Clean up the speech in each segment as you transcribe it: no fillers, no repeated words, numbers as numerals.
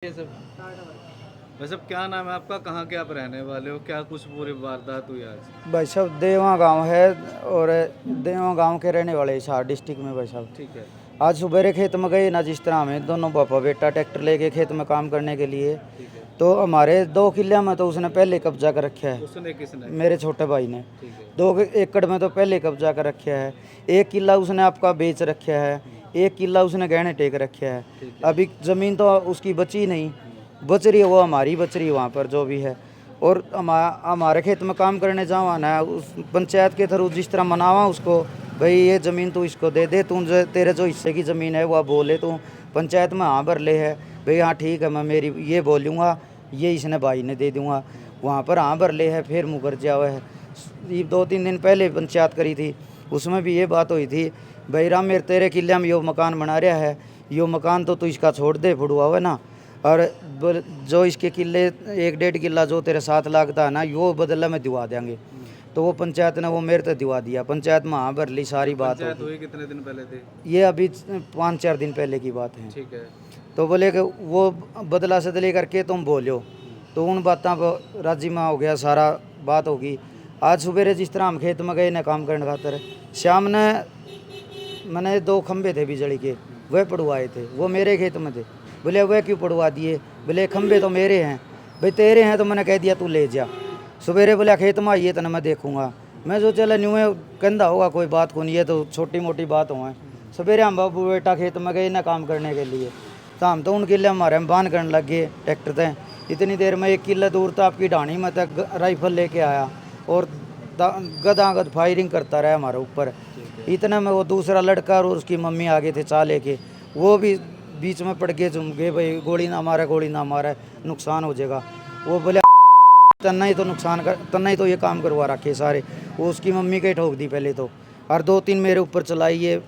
ये सब वैसे क्या नाम है आपका, कहाँ के आप रहने वाले हो, क्या कुछ पूरी वारदात हुई आज? भाई साहब देवा गांव है और देवा गांव के रहने वाले हिसार डिस्ट्रिक्ट में भाई साहब। ठीक है। आज सुबह खेत में गए ना, जिस तरह हमें दोनों पापा बेटा ट्रैक्टर लेके खेत में काम करने के लिए, ठीक है। तो हमारे 2 किले में तो उसने पहले कब्जा कर रखा है। उसने किसने? मेरे छोटे भाई ने। ठीक है। 2 एकड़ में तो पहले कब्जा कर रखा है। 1 किला उसने आपका बेच रखा है। 1 किला उसने गहने टेक रखा है। ठीक है। अभी ज़मीन तो उसकी बची नहीं, बच रही है वो हमारी बच रही है वहाँ पर जो भी है। और हमारे खेत में काम करने जावाना है, उस पंचायत के थ्रू जिस तरह मनावा उसको, भाई ये ज़मीन तू इसको दे दे, तू जो तेरे जो हिस्से की ज़मीन है वह बोले, तू पंचायत में हाँ भर ले है, भाई हाँ ठीक है मैं मेरी ये बोलूँगा, ये इसने भाई ने दे दूँगा, वहाँ पर हाँ भर ले है। फिर मुकर जावा है। ये 2-3 दिन पहले पंचायत करी थी, उसमें भी ये बात हुई थी, भाई राम मेरे तेरे किले में यो मकान बना रहा है, यो मकान तो तू इसका छोड़ दे फुड़ुआ हुआ ना, और जो इसके किले 1-1.5 किला जो तेरे 7 लाख था ना, यो बदला में दिवा देंगे। तो वो पंचायत ने वो मेरे तो दिवा दिया। पंचायत में हाँ भर ली, सारी बात पंचायत होगी। हुई कितने दिन पहले थी? ये अभी 5-4 दिन पहले की बात है। ठीक है। तो बोले कि वो बदला सदली करके तुम बोलो, तो उन बातों पर राजी में हो गया, सारा बात होगी। आज सुबह जिस तरह हम खेत में गए ना काम करने खातर, शाम ने मैंने 2 खंबे थे बिजली के, वह पड़वाए थे, वो मेरे खेत में थे। बोले वह क्यों पड़वा दिए? बोले खंबे तो मेरे हैं। भाई तेरे हैं तो मैंने कह दिया तू ले जा। सवेरे बोला खेत में आइए तो ना मैं देखूंगा। मैं जो चला न्यू कंधा होगा, कोई बात को नहीं है, तो छोटी मोटी बात हुआ है। सवेरे हम बाबू बेटा खेत में गए ना काम करने के लिए, तो हम तो उनके लिए हमारे हम बांध करने लग गए ट्रैक्टर थे। इतनी देर में 1 किला दूर था आपकी ढाणी में तक राइफल लेके आया और गदागद फायरिंग करता रहा हमारे ऊपर। इतने में वो दूसरा लड़का और उसकी मम्मी आगे थे चा लेके, वो भी बीच में पड़ के झुम गए, भाई गोली ना मारा, गोली ना मारा, नुकसान हो जाएगा। वो बोले तन्ना ही तो नुकसान कर, तन्ना ही तो ये काम करवा रखे सारे। वो उसकी मम्मी के ठोक दी पहले तो, और 2-3 मेरे ऊपर चलाई, ये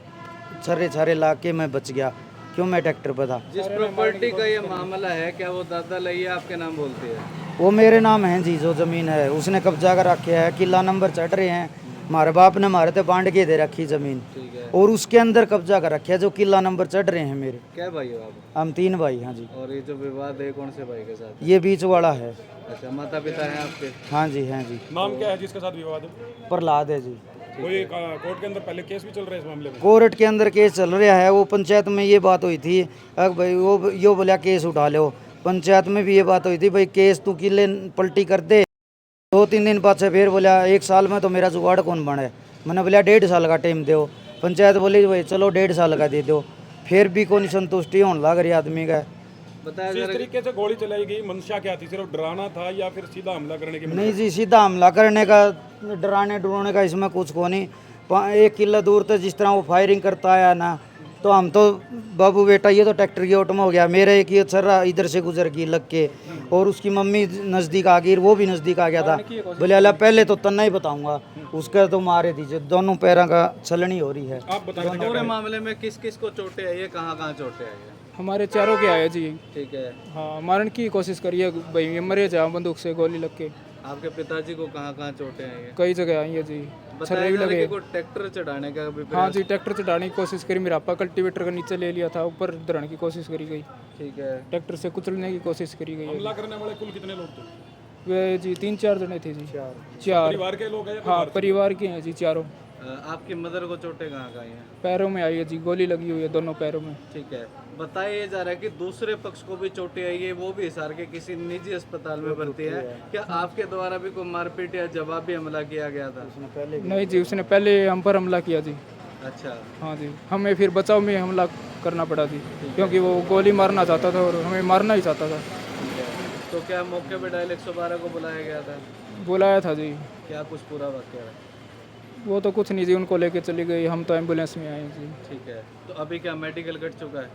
छर्रे छर्रे ला के मैं बच गया, क्यों मैं ट्रैक्टर पर था। जिस प्रॉपर्टी का ये मामला है, क्या वो दादा लैया आपके नाम बोलती है? वो मेरे नाम है जी, जो ज़मीन है उसने कब्जा कर रखे है। किला नंबर चढ़ रहे हैं, हमारे बाप ने हमारे तो बांट के दे रखी ज़मीन, ठीक है। और उसके अंदर कब्जा कर रखे है जो किला नंबर चढ़ रहे हैं मेरे। क्या भाई हो आप? हम 3 भाई। हाँ जी। और ये जो विवाद है कौन से भाई के साथ? ये बीच वाला है। अच्छा, माता पिता हैं आपके? हाँ जी, हाँ जी। नाम क्या है जिसके साथ विवाद है? प्रहलाद है जी। कोई कोर्ट के अंदर पहले केस भी चल रहा है इस मामले में? कोर्ट के अंदर केस चल रहा है। वो पंचायत में ये बात हुई थी, अब भाई वो यो बोला केस उठा लो। पंचायत में भी ये बात हुई थी, भाई केस तू किले पलटी कर दे। 2-3 दिन बाद से फिर बोला 1 साल में तो मेरा जुगाड़ कौन बने। मैंने बोला 1.5 साल का टाइम दो। पंचायत बोली भाई चलो 1.5 साल का दे दो। फिर भी कोई संतुष्टि होने लग रही आदमी का। बताया जिस तरीके से गोली चलाई गई, मंशा क्या थी? सिर्फ डराना था या फिर सीधा हमला करने की? नहीं जी, सीधा हमला करने का, डराने डराने का इसमें कुछ को नहीं। 1 किला दूर तक जिस तरह वो फायरिंग करता आया ना, तो हम तो बाबू बेटा ये तो ट्रैक्टर की ओट में हो गया। मेरा एक ये छर्रा इधर से गुजर गई लग के, और उसकी मम्मी नज़दीक आ गई, वो भी नज़दीक आ गया था। बोले अल्लाह पहले तो तन्ना ही बताऊंगा, उसका तो मारे दीजिए, दोनों पैरों का छलनी हो रही है। आप बताइए पूरे मामले में किस किस को चोटें आई है, कहाँ कहाँ चोटें आई है? हमारे चारों के आए जी। ठीक है। हाँ, मारने की कोशिश करिए भाई, ये मरे जा बंदूक से गोली लग के। आपके पिताजी को कहाँ कहाँ चोटें आई है? कई जगह आई है जी, बताया छर्रे भी जा रहा है लगे। कि कोई ट्रैक्टर चढ़ाने का भी हाँ प्रयास? जी, ट्रैक्टर चढ़ाने की कोशिश करी, मेरा आपा कल्टीवेटर का नीचे ले लिया था, ऊपर धरने की कोशिश करी गई, ठीक है। ट्रैक्टर से कुचलने की कोशिश करी गई है। हमला करने वाले कुल कितने लोग थे? वे जी 3-4 जने थे जी। चार। परिवार के लोग हैं? हाँ, परिवार के हैं जी चारों। आपकी मदर को चोटें कहाँ कहाँ आई हैं? पैरों में आई है जी, गोली लगी हुई है दोनों पैरों में। ठीक है। बताया जा रहा है कि दूसरे पक्ष को भी चोटें आई है, वो भी हिसार के किसी निजी अस्पताल में भर्ती है। क्या आपके द्वारा भी कोई मारपीट या जवाबी हमला किया गया था? नहीं जी, उसने पहले हम पर हमला किया जी। अच्छा। हाँ जी, हमें फिर बचाव में हमला करना पड़ा जी, क्योंकि वो गोली मारना चाहता था और हमें मारना ही चाहता था। ठीक है। तो क्या मौके पे डायल 112 को बुलाया गया था? बुलाया था जी। क्या कुछ पूरा वाक्य है? वो तो कुछ नहीं जी, उनको लेके चली गई, हम तो एम्बुलेंस में आए जी। ठीक है। तो अभी क्या मेडिकल कट चुका है?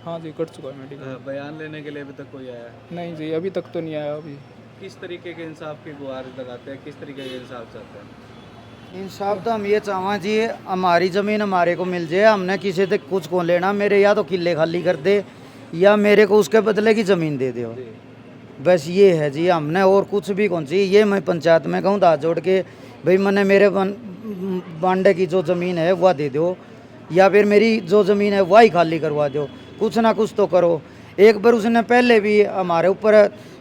हाँ जी, कट चुका है मेडिकल। बयान लेने के लिए अभी तक कोई आया है? नहीं जी, अभी तक तो नहीं आया अभी। किस तरीके के इंसाफ की गुहार लगाते हैं, किस तरीके के इंसाफ चाहते हैं? इंसाफ तो हम ये चाहवा जी, हमारी ज़मीन हमारे को मिल जाए। हमने किसी से कुछ को लेना, मेरे या तो किले खाली कर दे या मेरे को उसके बदले की ज़मीन दे दो, बस ये है जी। हमने और कुछ भी कौन सी, ये मैं पंचायत में कहूँ हाथ जोड़ के, भाई मैंने मेरे बांडे की जो ज़मीन है वह दे दो, या फिर मेरी जो ज़मीन है वह ही खाली करवा दो, कुछ ना कुछ तो करो। एक बार उसने पहले भी हमारे ऊपर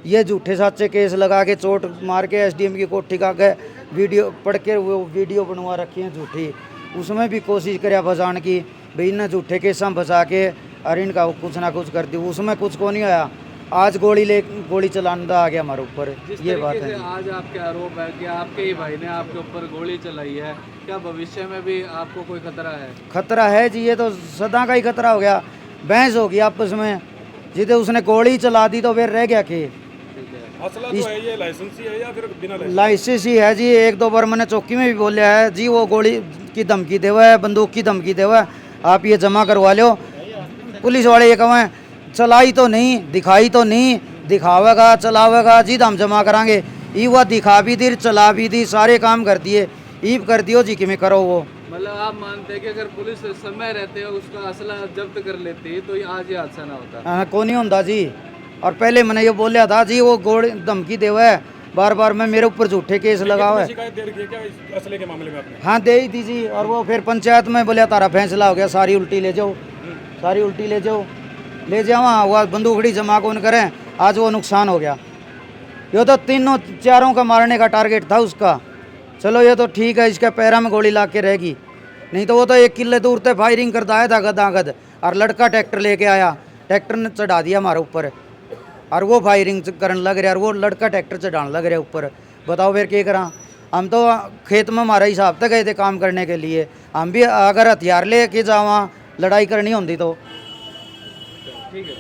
ये झूठे साचे केस लगा के चोट मार के एसडीएम की कोठी का गए वीडियो पढ़ के वो वीडियो बनवा रखी है झूठी। उसमें भी कोशिश करे बचाने की, भाई इन्हें झूठे केसा बचा के और इनका कुछ ना कुछ कर दी, उसमें कुछ को नहीं आया। आज गोली चलाना आ गया हमारे ऊपर, ये बात है। आज आपके आरोप है कि आपके ही भाई ने आपके ऊपर गोली चलाई है, क्या भविष्य में भी आपको कोई खतरा है? खतरा है जी, ये तो सदा का ही खतरा हो गया। बहस होगी आपस में, जिसे उसने गोली चला दी तो फिर रह गया कि असला तो है, ये लाइसेंस ही है या फिर बिना लाइसेंस ही है जी। एक दो बार मैंने चौकी में भी बोला है जी, वो गोली की धमकी देवा है, बंदूक की धमकी देवा है, आप ये जमा करवा लो। पुलिस वाले ये कहें चलाई तो नहीं, दिखाई तो नहीं, दिखावेगा चलावेगा जी हम जमा करांगे। ई वह दिखा भी दी, चला भी दी, सारे काम कर दिए, ईब कर दियो जी कि मैं करो वो। मतलब आप मानते हैं कि अगर पुलिस समय रहते हो उसका असला जब्त कर लेती तो आज ये हादसा ना होता? हाँ, को नहीं होता जी। और पहले मैंने ये बोलिया था जी, वो गोली धमकी देवा है बार बार, में मेरे ऊपर झूठे केस लगा हुआ है। शिकायत दे रखी है क्या इस असले के मामले में आपने? हाँ दे ही थी जी। और वो फिर पंचायत में बोलिया तारा फैसला हो गया, सारी उल्टी ले जाओ, सारी उल्टी ले जाओ, ले जाओ। हाँ वह बंदूकड़ी जमा कौन करें, आज वो नुकसान हो गया। ये तो तीनों चारों का मारने का टारगेट था उसका। चलो ये तो ठीक है, इसके पैरा में गोली लाग के रहेगी, नहीं तो वो तो 1 किले दूर से फायरिंग करता आया था गदागद। और लड़का ट्रैक्टर लेके आया, ट्रैक्टर ने चढ़ा दिया हमारे ऊपर, और वो फायरिंग करने लग रहा, और वो लड़का ट्रैक्टर चढ़ाने लग रहा ऊपर। बताओ फिर क्या करा? हम तो खेत में हमारा हिसाब तक गए थे काम करने के लिए। हम भी अगर हथियार ले के जावा लड़ाई करनी होती तो ठीक है।